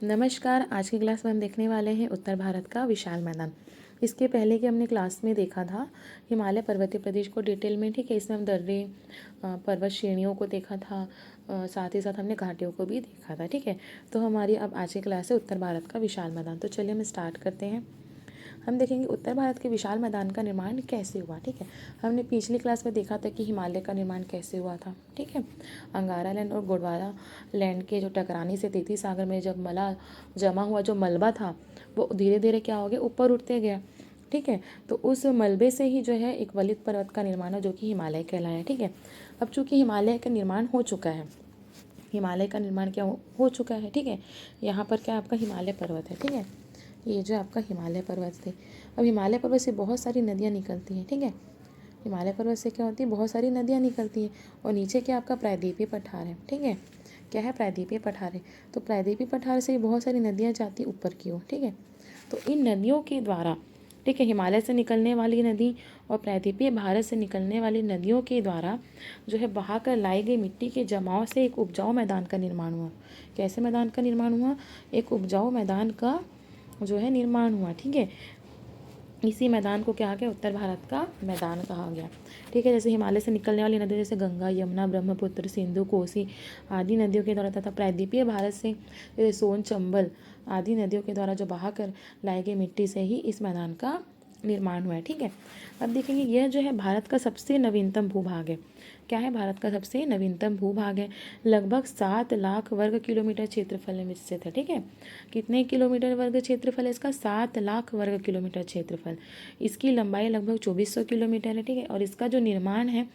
नमस्कार। आज की क्लास में हम देखने वाले हैं उत्तर भारत का विशाल मैदान। इसके पहले की हमने क्लास में देखा था हिमालय पर्वतीय प्रदेश को डिटेल में। ठीक है, इसमें हम दर्रे पर्वत श्रेणियों को देखा था, साथ ही साथ हमने घाटियों को भी देखा था। ठीक है, तो हमारी अब आज की क्लास है उत्तर भारत का विशाल मैदान। तो चलिए हम स्टार्ट करते हैं। हम देखेंगे उत्तर भारत के विशाल मैदान का निर्माण कैसे हुआ। ठीक है, हमने पिछली क्लास में देखा था कि हिमालय का निर्माण कैसे हुआ था। ठीक है, अंगारा लैंड और गोंडवाना लैंड के जो टकराने से तैतीस सागर में जब जमा हुआ जो मलबा था वो धीरे धीरे क्या हो गया, ऊपर उठते गया। ठीक है, तो उस मलबे से ही जो है एक वलित पर्वत का निर्माण है जो कि हिमालय कहलाया। ठीक है, अब चूंकि हिमालय का निर्माण हो चुका है, हिमालय का निर्माण क्या हो चुका है। ठीक है, यहाँ पर क्या आपका हिमालय पर्वत है। ठीक है, ये जो आपका हिमालय पर्वत थे, अब हिमालय पर्वत से बहुत सारी नदियाँ निकलती हैं। ठीक है, हिमालय पर्वत से क्या होती है, बहुत सारी नदियाँ निकलती हैं। और नीचे क्या आपका प्रायद्वीपीय पठार है। ठीक है, क्या है, प्रायद्वीपीय पठार है। तो प्रायद्वीपीय पठार से बहुत सारी नदियाँ जाती ऊपर की ओर। ठीक है, तो इन नदियों के द्वारा, ठीक है, हिमालय से निकलने वाली नदी और प्रायद्वीपीय भारत से निकलने वाली नदियों के द्वारा जो है बहा कर लाई गई मिट्टी के जमाव से एक उपजाऊ मैदान का निर्माण हुआ। कैसे मैदान का निर्माण हुआ, एक उपजाऊ मैदान का जो है निर्माण हुआ। ठीक है, इसी मैदान को क्या गया, उत्तर भारत का मैदान कहा गया। ठीक है, जैसे हिमालय से निकलने वाली नदियाँ जैसे गंगा, यमुना, ब्रह्मपुत्र, सिंधु, कोसी आदि नदियों के द्वारा तथा प्रायद्वीपीय भारत से जैसे सोन, चंबल आदि नदियों के द्वारा जो बहाकर लाई गई मिट्टी से ही इस मैदान का निर्माण हुआ है। ठीक है, अब देखेंगे यह जो है भारत का सबसे नवीनतम भूभाग है। क्या है, भारत का सबसे नवीनतम भूभाग है। लगभग 7 लाख वर्ग किलोमीटर क्षेत्रफल में विस्तृत है। ठीक है, कितने किलोमीटर वर्ग क्षेत्रफल है इसका, 7 लाख वर्ग किलोमीटर क्षेत्रफल। इसकी लंबाई लगभग 2400 किलोमीटर है। ठीक है, और इसका जो निर्माण है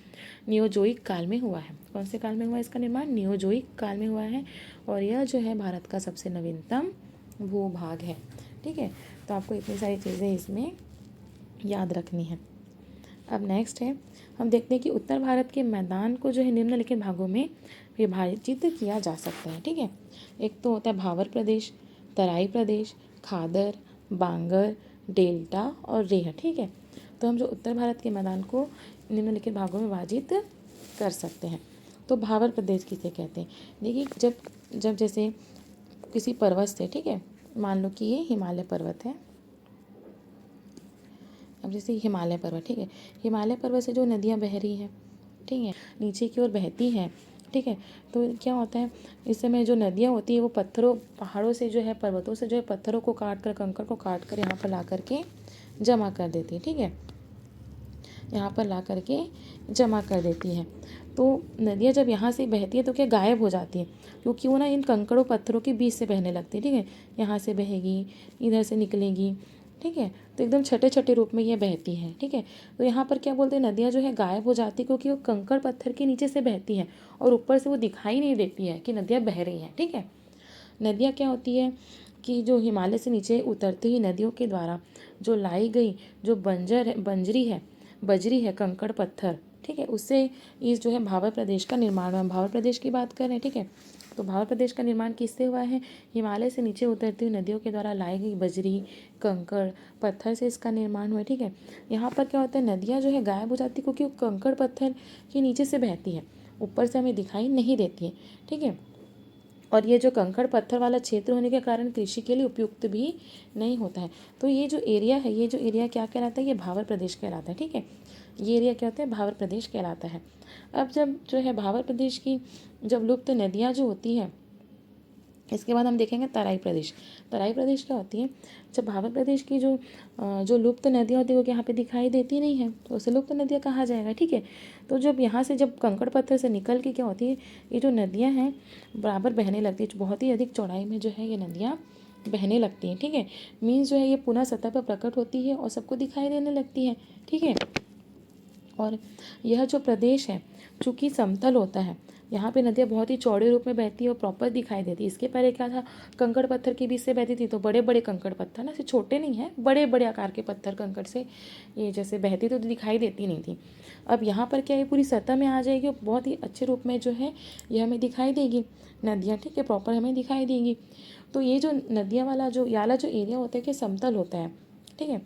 नियोजोइक काल में हुआ है। कौन से काल में हुआ इसका निर्माण, नियोजोइक काल में हुआ है। और यह जो है भारत का सबसे नवीनतम भूभाग है। ठीक है, तो आपको इतनी सारी चीज़ें इसमें याद रखनी है। अब नेक्स्ट है, हम देखते हैं कि उत्तर भारत के मैदान को जो है निम्नलिखित भागों में विभाजित किया जा सकता है। ठीक है, एक तो होता है भावर प्रदेश, तराई प्रदेश, खादर, बांगर, डेल्टा और रेह। ठीक है, तो हम जो उत्तर भारत के मैदान को निम्नलिखित भागों में विभाजित कर सकते हैं। तो भावर प्रदेश किसे कहते हैं, देखिए जब जैसे किसी पर्वत से, ठीक है, मान लो कि ये हिमालय पर्वत है। अब जैसे हिमालय पर्वत, ठीक है, हिमालय पर्वत से जो नदियाँ बह रही हैं, ठीक है, नीचे की ओर बहती हैं। ठीक है, तो क्या होता है, इस समय जो नदियाँ होती है वो पत्थरों पहाड़ों से जो है, पर्वतों से जो है पत्थरों को काट कर, कंकड़ को काट कर यहाँ पर ला करके जमा कर देती है। ठीक है, यहाँ पर ला करके जमा कर देती हैं। तो नदियाँ जब यहाँ से बहती है तो क्या गायब हो जाती हैं, क्योंकि वो ना इन कंकड़ों पत्थरों के बीच से बहने लगती है। ठीक है, यहाँ से बहेगी, इधर से निकलेगी। ठीक है, तो एकदम छठे छठे रूप में ये बहती हैं। ठीक है, तो यहाँ पर क्या बोलते हैं, नदियाँ जो है गायब हो जाती है क्योंकि वो कंकड़ पत्थर के नीचे से बहती हैं और ऊपर से वो दिखाई नहीं देती है कि नदियाँ बह रही हैं। ठीक है, नदियाँ क्या होती है कि जो हिमालय से नीचे उतरती हुई नदियों के द्वारा जो लाई गई जो बजरी है कंकड़ पत्थर, ठीक है, उससे इस जो है भावर प्रदेश का निर्माण हुआ। भावर प्रदेश की बात करें, ठीक है, तो भावर प्रदेश का निर्माण किससे हुआ है, हिमालय से नीचे उतरती हुई नदियों के द्वारा लाई गई बजरी कंकड़ पत्थर से इसका निर्माण हुआ। ठीक है, यहाँ पर क्या होता है, नदियाँ जो है गायब हो जाती क्योंकि वो कंकड़ पत्थर के नीचे से बहती है, ऊपर से हमें दिखाई नहीं देती है। ठीक है, और ये जो कंकड़ पत्थर वाला क्षेत्र होने के कारण कृषि के लिए उपयुक्त भी नहीं होता है। तो ये जो एरिया है, ये जो एरिया क्या कहलाता है, ये भावर प्रदेश कहलाता है। ठीक है, ये एरिया क्या होता है, भावर प्रदेश कहलाता है। अब जब जो है भावर प्रदेश की जब लुप्त नदियाँ जो होती हैं, इसके बाद हम देखेंगे तराई प्रदेश। तराई प्रदेश क्या होती है, जब भावर प्रदेश की जो लुप्त नदियाँ होती है वो यहाँ पे दिखाई देती नहीं है तो उसे लुप्त नदियाँ कहा जाएगा। ठीक है, तो जब यहाँ से जब कंकड़ पत्थर से निकल के क्या होती है, ये जो नदियाँ हैं बराबर बहने लगती है, बहुत ही अधिक चौड़ाई में जो है ये नदियाँ बहने लगती हैं। ठीक है, मीन्स जो है ये पुनः सतह पर प्रकट होती है और सबको दिखाई देने लगती है। ठीक है, और यह जो प्रदेश है चूँकि समतल होता है, यहाँ पे नदियाँ बहुत ही चौड़े रूप में बहती है और प्रॉपर दिखाई देती है। इसके पहले क्या था, कंकड़ पत्थर के बीच से बहती थी, तो बड़े बड़े कंकड़ पत्थर ना, ऐसे छोटे नहीं हैं, बड़े बड़े आकार के पत्थर कंकड़ से ये जैसे बहती तो दिखाई देती नहीं थी। अब यहाँ पर क्या, ये पूरी सतह में आ जाएगी और बहुत ही अच्छे रूप में जो है ये हमें दिखाई देगी नदियाँ। ठीक है, प्रॉपर हमें दिखाई देंगी। तो ये जो नदियाँ वाला जो याला जो एरिया होता है कि समतल होता है। ठीक है,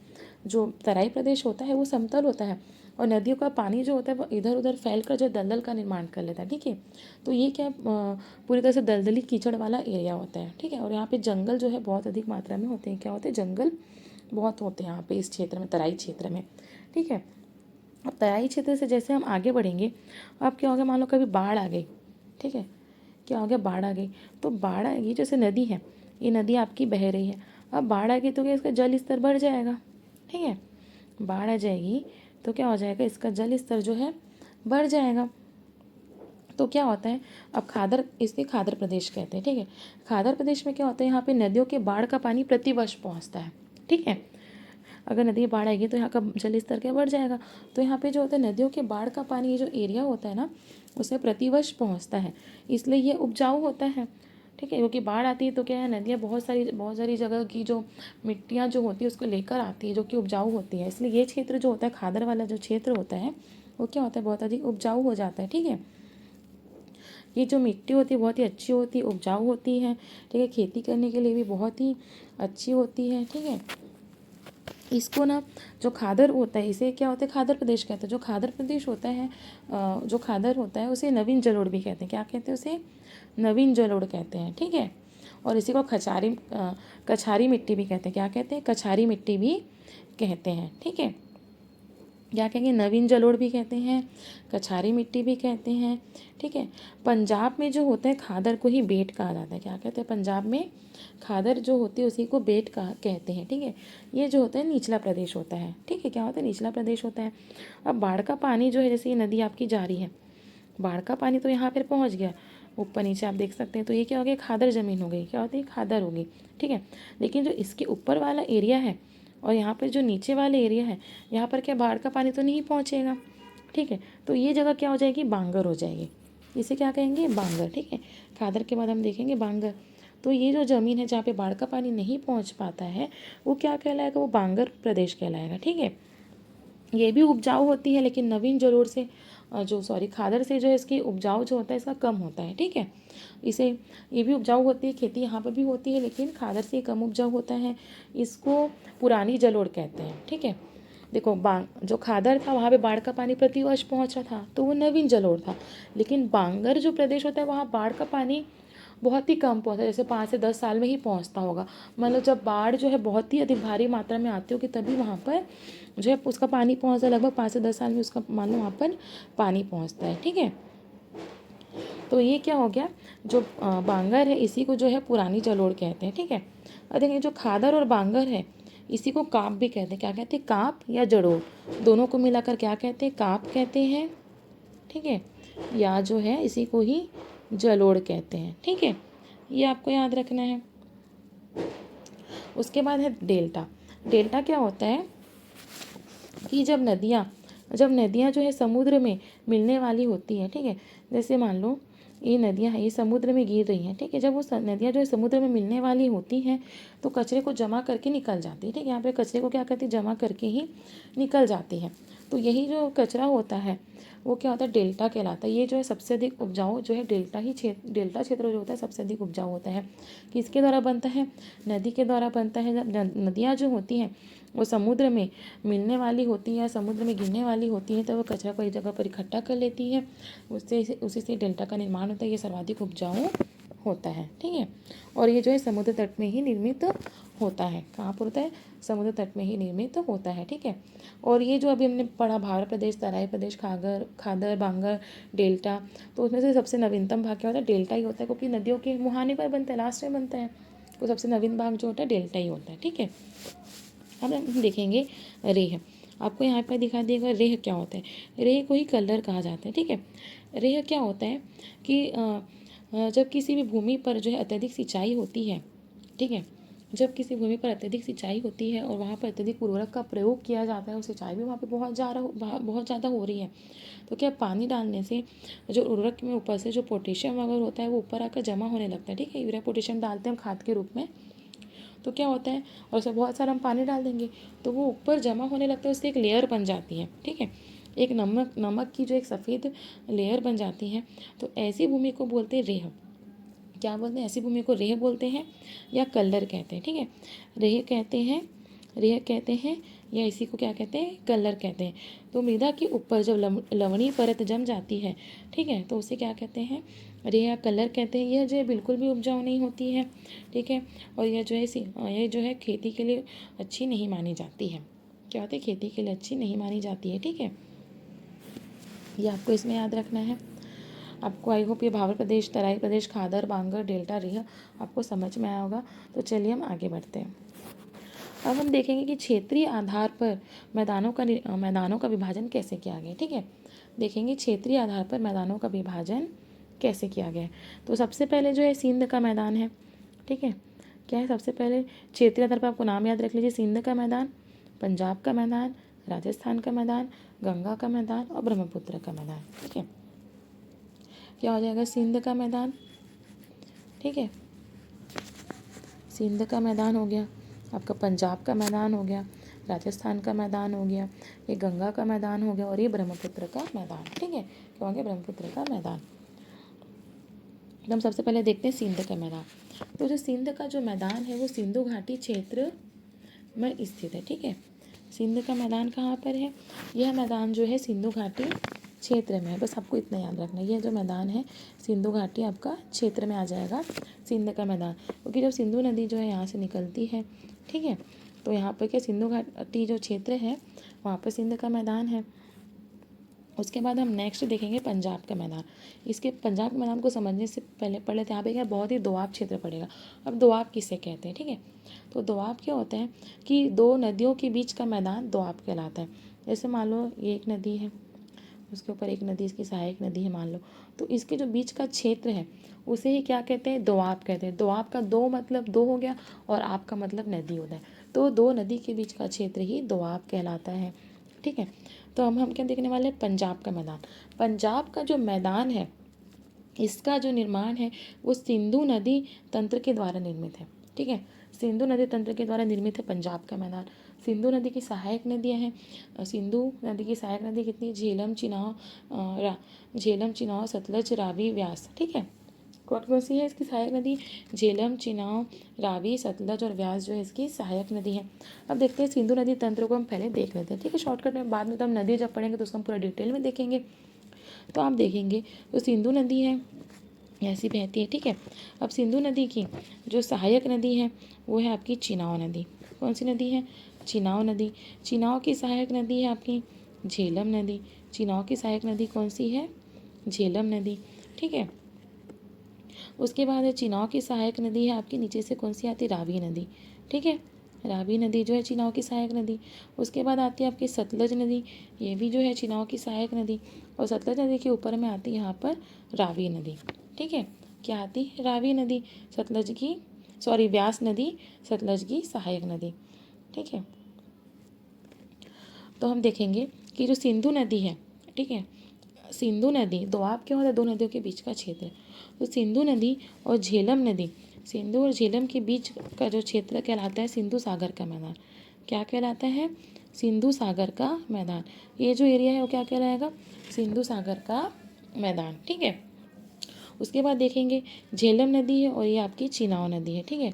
जो तराई प्रदेश होता है वो समतल होता है, और नदियों का पानी जो होता है वो इधर उधर फैल कर जो दलदल का निर्माण कर लेता है। ठीक है, तो ये क्या पूरी तरह से दलदली कीचड़ वाला एरिया होता है। ठीक है, और यहाँ पे जंगल जो है बहुत अधिक मात्रा में होते हैं। क्या होते हैं? जंगल बहुत होते हैं यहाँ पे इस क्षेत्र में, तराई क्षेत्र में। ठीक है, अब तराई क्षेत्र से जैसे हम आगे बढ़ेंगे, अब क्या हो गया, मान लो कभी बाढ़ आ गई। ठीक है, क्या हो गया, बाढ़ आ गई। तो बाढ़ आएगी, जैसे नदी है, ये नदी आपकी बह रही है, अब बाढ़ आ गई तो क्या इसका जल स्तर बढ़ जाएगा। ठीक है, बाढ़ आ जाएगी तो क्या हो जाएगा, इसका जल स्तर जो है बढ़ जाएगा। तो क्या होता है, अब खादर, इसे खादर प्रदेश कहते हैं। ठीक है, खादर प्रदेश में क्या होता है, यहाँ पे नदियों के बाढ़ का पानी प्रतिवर्ष पहुँचता है। ठीक है, अगर नदी में बाढ़ आएगी तो यहाँ का जल स्तर क्या बढ़ जाएगा। तो यहाँ पे जो होता है नदियों के बाढ़ का पानी, ये जो एरिया होता है ना, उसमें प्रतिवर्ष पहुँचता है, इसलिए ये उपजाऊ होता है। ठीक है, क्योंकि बाढ़ आती है तो क्या है, नदियाँ बहुत सारी जगह की जो मिट्टियाँ जो होती है उसको लेकर आती है, जो कि उपजाऊ होती है। इसलिए ये क्षेत्र जो होता है, खादर वाला जो क्षेत्र होता है, वो क्या होता है, बहुत अधिक उपजाऊ हो जाता है। ठीक है, ये जो मिट्टी होती है बहुत ही अच्छी होती है, उपजाऊ होती है। ठीक है, खेती करने के लिए भी बहुत ही अच्छी होती है। ठीक है, इसको ना, जो खादर होता है, इसे क्या होता है, खादर प्रदेश कहते हैं। जो खादर प्रदेश होता है, जो खादर होता है, उसे नवीन जलोढ़ भी कहते हैं। क्या कहते हैं उसे? नवीन जलोढ़ कहते हैं। ठीक है, और इसी को कछारी मिट्टी भी कहते हैं। क्या कहते हैं? कछारी मिट्टी भी कहते हैं। ठीक है, क्या कहेंगे, नवीन जलोढ़ भी कहते हैं, कछारी मिट्टी भी कहते हैं। ठीक है, पंजाब में जो होता है खादर को ही बेट कहा जाता है। क्या कहते हैं? पंजाब में खादर जो होती है उसी को बेट कहते हैं। ठीक है, ये जो होता है निचला प्रदेश होता है। ठीक है, क्या होता है, निचला प्रदेश होता है। अब बाढ़ का पानी जो है, जैसे ये नदी आपकी जा रही है, बाढ़ का पानी तो यहाँ पर पहुँच गया, ऊपर नीचे आप देख सकते हैं, तो ये क्या हो गया, खादर ज़मीन हो गई। क्या होती है? खादर होगी। ठीक है, लेकिन जो इसके ऊपर वाला एरिया है और यहाँ पर जो नीचे वाले एरिया है, यहाँ पर क्या बाढ़ का पानी तो नहीं पहुँचेगा। ठीक है, तो ये जगह क्या हो जाएगी, बांगर हो जाएगी। इसे क्या कहेंगे, बांगर। ठीक है, खादर के बाद हम देखेंगे बांगर। तो ये जो ज़मीन है जहाँ पे बाढ़ का पानी नहीं पहुँच पाता है, वो क्या कहलाएगा, वो बांगर प्रदेश कहलाएगा। ठीक है, ये भी उपजाऊ होती है, लेकिन नवीन जलोढ़ से खादर से जो है इसकी उपजाऊ जो होता है इसका कम होता है। ठीक है, इसे, ये भी उपजाऊ होती है, खेती यहाँ पर भी होती है, लेकिन खादर से कम उपजाऊ होता है। इसको पुरानी जलोढ़ कहते हैं। ठीक है, देखो, जो खादर था वहाँ पे बाढ़ का पानी प्रतिवर्ष पहुँच रहा था, तो वो नवीन जलोढ़ था। लेकिन बांगर जो प्रदेश होता है, वहाँ बाढ़ का पानी बहुत ही कम पहुँचता है, जैसे 5 से 10 साल में ही पहुँचता होगा। मतलब जब बाढ़ जो है बहुत ही अधिक भारी मात्रा में आती होगी, तभी वहाँ पर जो है उसका पानी पहुँचता है। लगभग 5 से 10 साल में उसका, मान लो, वहाँ पर पानी पहुँचता है। ठीक है, तो ये क्या हो गया, जो बांगर है इसी को जो है पुरानी जलोढ़ कहते हैं। ठीक है, और देखिए जो खादर और बांगर है इसी को काप भी कहते हैं। क्या कहते हैं? काप या जड़ोड़, दोनों को मिलाकर क्या कहते हैं, काप कहते हैं। ठीक है, या जो है इसी को ही जलोढ़ कहते हैं। ठीक है, ये आपको याद रखना है। उसके बाद है डेल्टा। डेल्टा क्या होता है कि जब नदियाँ जो है समुद्र में मिलने वाली होती है। ठीक है, जैसे मान लो ये नदियाँ हैं, ये समुद्र में गिर रही हैं। ठीक है, जब वो नदियाँ जो है समुद्र में मिलने वाली होती हैं तो कचरे को जमा करके निकल जाती है। ठीक है, यहाँ पे कचरे को क्या करती है, जमा करके ही निकल जाती है। तो यही जो कचरा होता है वो क्या होता है, डेल्टा कहलाता है। ये जो है सबसे अधिक उपजाऊ जो है डेल्टा क्षेत्र जो होता है सबसे अधिक उपजाऊ होता है। किसके द्वारा बनता है? नदी के द्वारा बनता है। जब नदियाँ जो होती हैं वो समुद्र में मिलने वाली होती है या समुद्र में गिरने वाली होती है, तो वो कचरा को एक जगह पर इकट्ठा कर लेती है, उसी से डेल्टा का निर्माण होता है। ये सर्वाधिक उपजाऊ होता है। ठीक है, और ये जो है समुद्र तट में ही निर्मित होता है। कहाँ पर होता है? समुद्र तट में ही निर्मित होता है। ठीक है, और ये जो अभी हमने पढ़ा, भावर प्रदेश, तराई प्रदेश, खादर, बांगर, डेल्टा, तो उसमें से सबसे नवीनतम भाग क्या होता है? डेल्टा ही होता है, क्योंकि नदियों के मुहाने पर बनता है, लास्ट में बनता है, तो सबसे नवीन भाग जो होता है डेल्टा ही होता है। ठीक है, अब हम देखेंगे रेह। आपको यहाँ पर दिखा देगा रेह क्या होता है। रेह को ही कलर कहा जाता है। ठीक है, रेह क्या होता है कि जब किसी भी भूमि पर जो है अत्यधिक सिंचाई होती है। ठीक है, जब किसी भूमि पर अत्यधिक सिंचाई होती है और वहाँ पर अत्यधिक उर्वरक का प्रयोग किया जाता है और सिंचाई भी वहाँ पे बहुत ज़्यादा हो रही है, तो क्या पानी डालने से जो उर्वरक में ऊपर से जो पोटेशियम वगैरह होता है वो ऊपर आकर जमा होने लगता है। ठीक है, यूरिया पोटेशियम डालते हैं हम खाद के रूप में, तो क्या होता है, और उसमें बहुत सारा हम पानी डाल देंगे तो वो ऊपर जमा होने लगता है, उससे एक लेयर बन जाती है। ठीक है, एक नमक की जो एक सफ़ेद लेयर बन जाती है, तो ऐसी भूमि को बोलते हैं रेह। क्या बोलते हैं? ऐसी भूमि को रेह बोलते हैं या कल्लर कहते हैं। ठीक है, रेह कहते हैं या इसी को क्या कहते हैं, कलर कहते हैं। तो मृदा के ऊपर जब लवणीय परत जम जाती है, ठीक है, तो उसे क्या कहते हैं, अरे या कलर कहते हैं। यह जो है बिल्कुल भी उपजाऊ नहीं होती है, ठीक है, और यह जो है खेती के लिए अच्छी नहीं मानी जाती है। क्या होती है, खेती के लिए अच्छी नहीं मानी जाती है, ठीक है। ये आपको इसमें याद रखना है। आपको आई होप ये भावर प्रदेश, तराई प्रदेश, खादर, बांगर, डेल्टा, रिहा आपको समझ में आया होगा। तो चलिए हम आगे बढ़ते हैं। अब हम देखेंगे कि क्षेत्रीय आधार पर मैदानों का विभाजन कैसे किया गया, ठीक है। देखेंगे क्षेत्रीय आधार पर मैदानों का विभाजन कैसे किया गया है। तो सबसे पहले जो है सिंध का मैदान है, ठीक है। क्या है, सबसे पहले क्षेत्रीय आधार पर आपको नाम याद रख लीजिए, सिंध का मैदान, पंजाब का मैदान, राजस्थान का मैदान, गंगा का मैदान और ब्रह्मपुत्र का मैदान, ठीक है। क्या हो जाएगा, सिंध का मैदान, ठीक है, सिंध का मैदान हो गया, आपका पंजाब का मैदान हो गया, राजस्थान का मैदान हो गया, ये गंगा का मैदान हो गया और ये ब्रह्मपुत्र का मैदान, ठीक है। क्या हो गया, ब्रह्मपुत्र का मैदान। हम सबसे पहले देखते हैं सिंध का मैदान। तो जो सिंध का जो मैदान है वो सिंधु घाटी क्षेत्र में स्थित है, ठीक है। सिंध का मैदान कहाँ पर है, यह मैदान जो है सिंधु घाटी क्षेत्र में है। बस आपको इतना याद रखना है, यह जो मैदान है सिंधु घाटी आपका क्षेत्र में आ जाएगा, सिंध का मैदान। क्योंकि जब सिंधु नदी जो है यहाँ से निकलती है, ठीक है, तो यहाँ पर क्या सिंधु घाटी जो क्षेत्र है वहाँ पर सिंध का मैदान है। उसके बाद हम नेक्स्ट देखेंगे पंजाब का मैदान। इसके पंजाब के मैदान को समझने से पहले पढ़ लेते हैं। यहाँ पे क्या बहुत ही दोआब क्षेत्र पड़ेगा। अब दोआब किसे कहते हैं, ठीक है। तो दोआब क्या होता है कि दो नदियों के बीच का मैदान दोआब कहलाता है। जैसे मान लो ये एक नदी है, उसके ऊपर एक नदी इसकी सहायक नदी है मान लो, तो इसके जो बीच का क्षेत्र है उसे ही क्या कहते हैं, दोआब कहते हैं। दोआब का दो मतलब दो हो गया और आप का मतलब नदी होता है, तो दो नदी के बीच का क्षेत्र ही दोआब कहलाता है, ठीक है। तो हम क्या देखने वाले हैं, पंजाब का मैदान। पंजाब का जो मैदान है इसका जो निर्माण है वो सिंधु नदी तंत्र के द्वारा निर्मित है, ठीक है। सिंधु नदी तंत्र के द्वारा निर्मित है पंजाब का मैदान। सिंधु नदी की सहायक नदियाँ हैं, सिंधु नदी की सहायक नदी कितनी, झेलम, चिनाव, सतलज, रावी, व्यास, ठीक है। कौन सी है इसकी सहायक नदी, झेलम, चिनाव, रावी, सतलज और व्यास जो है इसकी सहायक नदी है। अब देखते हैं सिंधु नदी तंत्र को हम पहले देख लेते हैं, ठीक है, शॉर्टकट में। बाद में तो हम नदी जब पढ़ेंगे तो उसको हम पूरा डिटेल में देखेंगे। तो आप देखेंगे तो सिंधु नदी है ऐसी बहती है, ठीक है। अब सिंधु नदी की जो सहायक नदी है वो है आपकी चिनाव नदी। कौन सी नदी है, चिनाव नदी। चिनाव की सहायक नदी है आपकी झेलम नदी। चिनाव की सहायक नदी कौन सी है, झेलम नदी, ठीक है। उसके बाद चिनाव की सहायक नदी है आपकी नीचे से कौन सी आती है, रावी नदी, ठीक है। रावी नदी जो है चिनाव की सहायक नदी। उसके बाद आती है आपकी सतलज नदी, ये भी जो है चिनाव की सहायक नदी। और सतलज नदी के ऊपर में आती है यहाँ पर रावी नदी, ठीक है। क्या आती है, रावी नदी, व्यास नदी सतलज की सहायक नदी, ठीक है। तो हम देखेंगे कि जो सिंधु नदी है, ठीक है, सिंधु नदी दोआब क्या होता है, दो नदियों के बीच का क्षेत्र। तो सिंधु नदी और झेलम नदी, सिंधु और झेलम के बीच का जो क्षेत्र कहलाता है सिंधु सागर का मैदान। क्या कहलाता है, सिंधु सागर का मैदान। ये जो एरिया है वो क्या कहलाएगा, सिंधु सागर का मैदान, ठीक है। उसके बाद देखेंगे झेलम नदी है और ये आपकी चिनाव नदी है, ठीक है।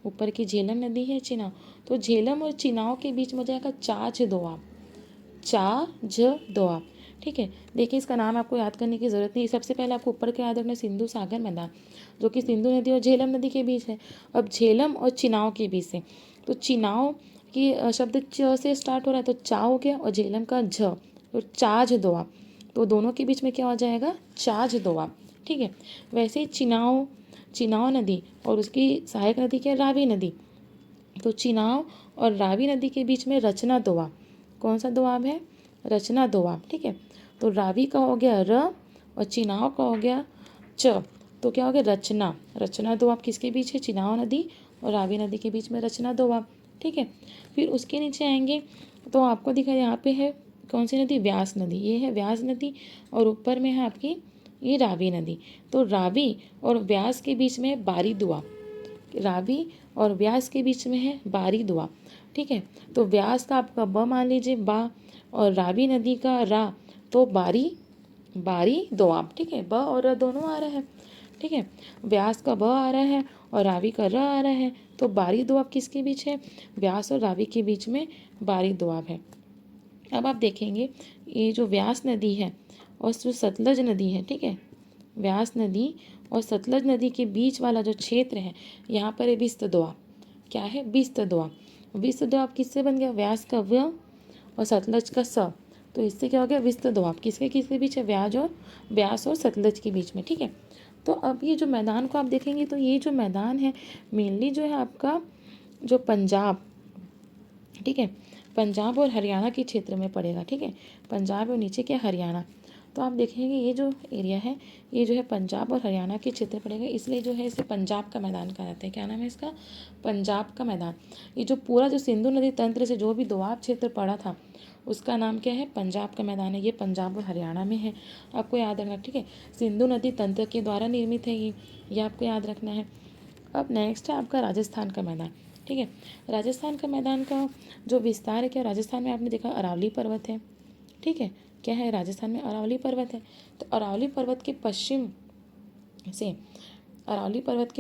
ऊपर की झेलम नदी है, चिनाव, तो झेलम और चिनाव के बीच में जाएगा चाझ दोआब, ठीक है। देखिए इसका नाम आपको याद करने की ज़रूरत नहीं। सबसे पहले आपको ऊपर के याद रखना सिंधु सागर मैदान जो कि सिंधु नदी और झेलम नदी के बीच है। अब झेलम और चिनाव के बीच से, तो चिनाव की शब्द च से स्टार्ट हो रहा है तो चा हो गया और झेलम का झ, तो चाझ दोआब, तो दोनों के बीच में क्या हो जाएगा, चाझ दोआब, ठीक है। वैसे ही चिनाव नदी और उसकी सहायक नदी क्या है, रावी नदी। तो चिनाव और रावी नदी के बीच में रचना दोआब, कौन सा दोआब है, रचना दोआब, ठीक है। तो रावी का हो गया र और चिनाव का हो गया च, तो क्या हो गया, रचना दोआब किसके बीच है, चिनाव नदी और रावी नदी के बीच में रचना दोआब, ठीक है। फिर उसके नीचे आएंगे तो आपको दिखा यहाँ पे है कौन सी नदी, व्यास नदी, ये है व्यास नदी और ऊपर में है आपकी ये रावी नदी। तो रावी और व्यास के बीच में है बारी दोआब, रावी और व्यास के बीच में है बारी दोआब, ठीक है। तो व्यास का आपका ब मान लीजिए बा और रावी नदी का रा, तो बारी दोआब, ठीक है। ब और र दोनों आ रहा है, ठीक है। व्यास का ब आ रहा है और रावी का र आ रहा है, तो बारी दोआब किसके बीच है? व्यास और रावी के बीच में बारी दोआब है। अब आप देखेंगे ये जो व्यास नदी है और जो सतलज नदी है, ठीक है, व्यास नदी और सतलज नदी के बीच वाला जो क्षेत्र है, यहाँ पर है विस्त दोआब। क्या है? विस्त दोआब। विस्त दोआब किससे बन गया? व्यास का व्य और सतलज का स, तो इससे क्या हो गया? विस्त दोआब। किसके किसके बीच है? व्यास और सतलज के बीच में, ठीक है। तो अब ये जो मैदान को आप देखेंगे तो ये जो मैदान है मेनली जो है आपका जो पंजाब, ठीक है, पंजाब और हरियाणा के क्षेत्र में पड़ेगा, ठीक है, पंजाब और नीचे क्या? हरियाणा। तो आप देखेंगे ये जो एरिया है ये जो है पंजाब और हरियाणा के क्षेत्र पड़ेगा, इसलिए जो है इसे पंजाब का मैदान कहा जाता है। क्या नाम है इसका? पंजाब का मैदान। ये जो पूरा जो सिंधु नदी तंत्र से जो भी दोआब क्षेत्र पड़ा था उसका नाम क्या है? पंजाब का मैदान है। ये पंजाब और हरियाणा में है, आपको याद रखना, ठीक है। सिंधु नदी तंत्र के द्वारा निर्मित है ये आपको याद रखना है। अब नेक्स्ट है आपका राजस्थान का मैदान, ठीक है। राजस्थान का मैदान का जो विस्तार है, क्या राजस्थान में आपने देखा अरावली पर्वत है, ठीक है। क्या है? राजस्थान में अरावली पर्वत है। तो अरावली पर्वत के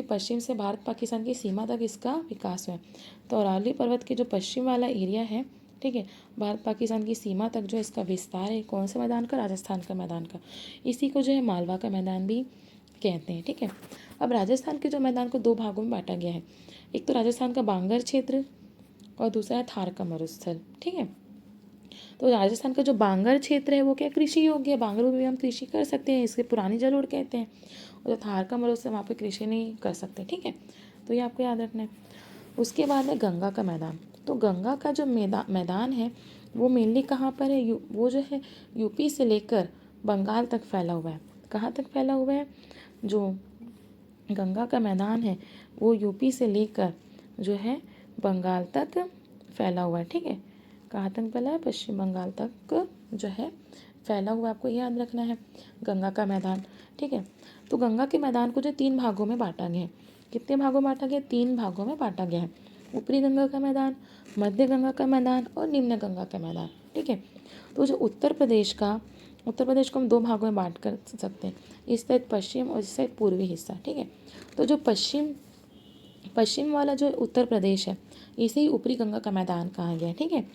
पश्चिम से भारत पाकिस्तान की सीमा तक इसका विकास हुआ है। तो अरावली पर्वत के जो पश्चिम वाला एरिया है, ठीक है, भारत पाकिस्तान की सीमा तक जो इसका विस्तार है, कौन से मैदान का? राजस्थान का मैदान का। इसी को जो है मालवा का मैदान भी कहते हैं, ठीक है। अब राजस्थान के जो मैदान को दो भागों में बांटा गया है, एक तो राजस्थान का बांगर क्षेत्र और दूसरा है थार का मरुस्थल, ठीक है। तो राजस्थान का जो बांगर क्षेत्र है वो क्या? कृषि योग्य है, बांगरों में भी हम कृषि कर सकते हैं, इसके पुरानी जलोढ़ कहते हैं। और जो थार का मरुस्थल वहाँ पे कृषि नहीं कर सकते, ठीक है। तो ये आपको याद रखना है। उसके बाद है गंगा का मैदान। तो गंगा का जो मैदान है वो मेनली कहाँ पर है? वो जो है यूपी से लेकर बंगाल तक फैला हुआ है। कहाँ तक फैला हुआ है? जो गंगा का मैदान है वो यूपी से लेकर जो है बंगाल तक फैला हुआ है, ठीक है। कहाँ तक फैला है? पश्चिम बंगाल तक जो है फैला हुआ, आपको याद रखना है गंगा का मैदान, ठीक है। तो गंगा के मैदान को जो 3 भागों में बांटा गया है। कितने भागों में बांटा गया? 3 भागों में बांटा गया है। ऊपरी गंगा का मैदान, मध्य गंगा का मैदान और निम्न गंगा का मैदान, ठीक है। तो जो उत्तर प्रदेश को हम 2 भागों में बांट कर सकते हैं, इस साइड पश्चिम और इस साइड पूर्वी हिस्सा, ठीक है। तो जो पश्चिम वाला जो उत्तर प्रदेश है इसे ही ऊपरी गंगा का मैदान कहा गया है, ठीक है।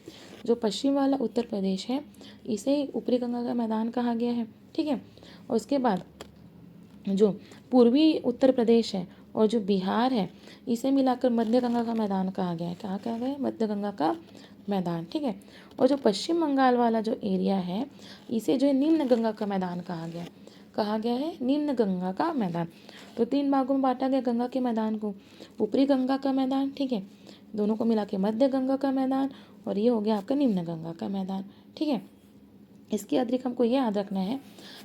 जो पश्चिम वाला उत्तर प्रदेश है इसे ही ऊपरी गंगा का मैदान कहा गया है, ठीक है। और उसके बाद जो पूर्वी उत्तर प्रदेश है और जो बिहार है इसे मिलाकर मध्य गंगा का मैदान कहा गया है। कहा गया है? मध्य गंगा का मैदान, ठीक है। और जो पश्चिम बंगाल वाला जो एरिया है इसे जो है निम्न गंगा का मैदान कहा गया है निम्न गंगा का मैदान। तो 3 भागों में बांटा गया गंगा के मैदान को, ऊपरी गंगा का मैदान, ठीक है, दोनों को मिला के मध्य गंगा का मैदान, और ये हो गया आपका निम्न गंगा का मैदान, ठीक है। इसके अतिरिक्त हमको ये याद रखना है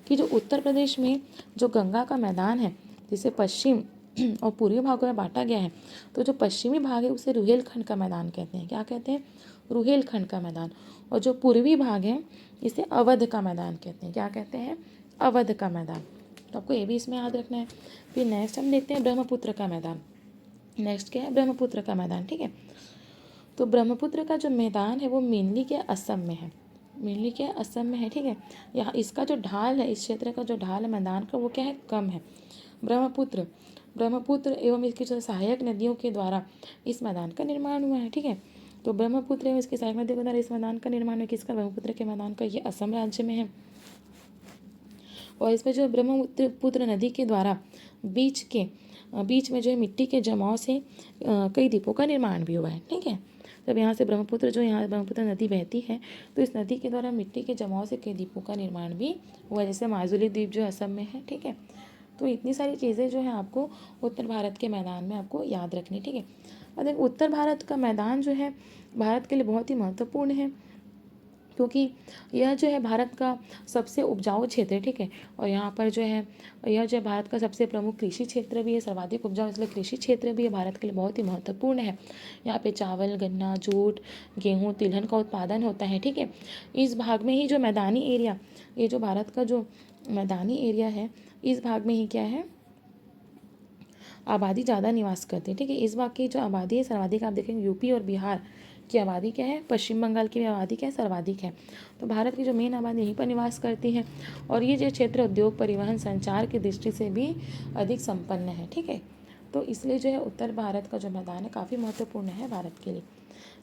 कि जो उत्तर प्रदेश में जो गंगा का मैदान है जिसे पश्चिम और पूर्वी भागों में बांटा गया है, तो जो पश्चिमी भाग है उसे रुहेलखंड का मैदान कहते हैं। क्या कहते हैं? रुहेलखंड का मैदान। और जो पूर्वी भाग है इसे अवध का मैदान कहते हैं। क्या कहते हैं? अवध का मैदान। तो आपको ये भी इसमें याद रखना है। फिर नेक्स्ट हम देखते हैं ब्रह्मपुत्र का मैदान। नेक्स्ट क्या है? ब्रह्मपुत्र का मैदान, ठीक है। तो ब्रह्मपुत्र का जो मैदान है वो मेनली क्या? असम में है। मेनली क्या? असम में है, ठीक है। यहाँ इसका जो ढाल है, इस क्षेत्र का जो ढाल है मैदान का, वो क्या है? कम है। ब्रह्मपुत्र एवं इसकी जो सहायक नदियों के द्वारा इस मैदान का निर्माण हुआ है, ठीक है। तो ब्रह्मपुत्र एवं इसकी सहायक नदियों के द्वारा इस मैदान का निर्माण है। किसका? ब्रह्मपुत्र के मैदान का। ये असम राज्य में है। और इस पर जो ब्रह्मपुत्र नदी के द्वारा बीच में जो है मिट्टी के जमाव से कई द्वीपों का निर्माण भी हुआ है, ठीक है। जब यहाँ ब्रह्मपुत्र नदी बहती है तो इस नदी के द्वारा मिट्टी के जमाव से कई द्वीपों का निर्माण भी हुआ, जैसे माजुली द्वीप जो असम में है, ठीक है। तो इतनी सारी चीज़ें जो है आपको उत्तर भारत के मैदान में आपको याद रखनी, ठीक है। और देखो उत्तर भारत का मैदान जो है भारत के लिए बहुत ही महत्वपूर्ण है, क्योंकि यह जो है भारत का सबसे उपजाऊ क्षेत्र है, ठीक है। और यहाँ पर जो है यह जो है भारत का सबसे प्रमुख कृषि क्षेत्र भी है, सर्वाधिक उपजाऊ इसलिए कृषि क्षेत्र भी है, भारत के लिए बहुत ही महत्वपूर्ण है। यहाँ पे चावल, गन्ना, जूट, गेहूँ, तिलहन का उत्पादन होता है, ठीक है। इस भाग में ही जो मैदानी एरिया, ये जो भारत का जो मैदानी एरिया है इस भाग में ही क्या है? आबादी ज़्यादा निवास करती है, ठीक है। इस भाग की जो आबादी है सर्वाधिक, आप देखेंगे यूपी और बिहार की आबादी क्या है? पश्चिम बंगाल की आबादी क्या है? सर्वाधिक है। तो भारत की जो मेन आबादी यहीं पर निवास करती है। और ये जो क्षेत्र उद्योग, परिवहन, संचार की दृष्टि से भी अधिक संपन्न है, ठीक है। तो इसलिए जो है उत्तर भारत का जो मैदान है काफ़ी महत्वपूर्ण है भारत के लिए।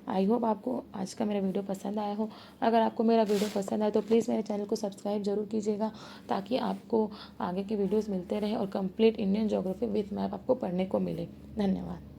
आई होप आपको आज का मेरा वीडियो पसंद आया हो। अगर आपको मेरा वीडियो पसंद आए तो प्लीज़ मेरे चैनल को सब्सक्राइब जरूर कीजिएगा, ताकि आपको आगे के वीडियोस मिलते रहे और complete Indian geography with map आपको पढ़ने को मिले। धन्यवाद।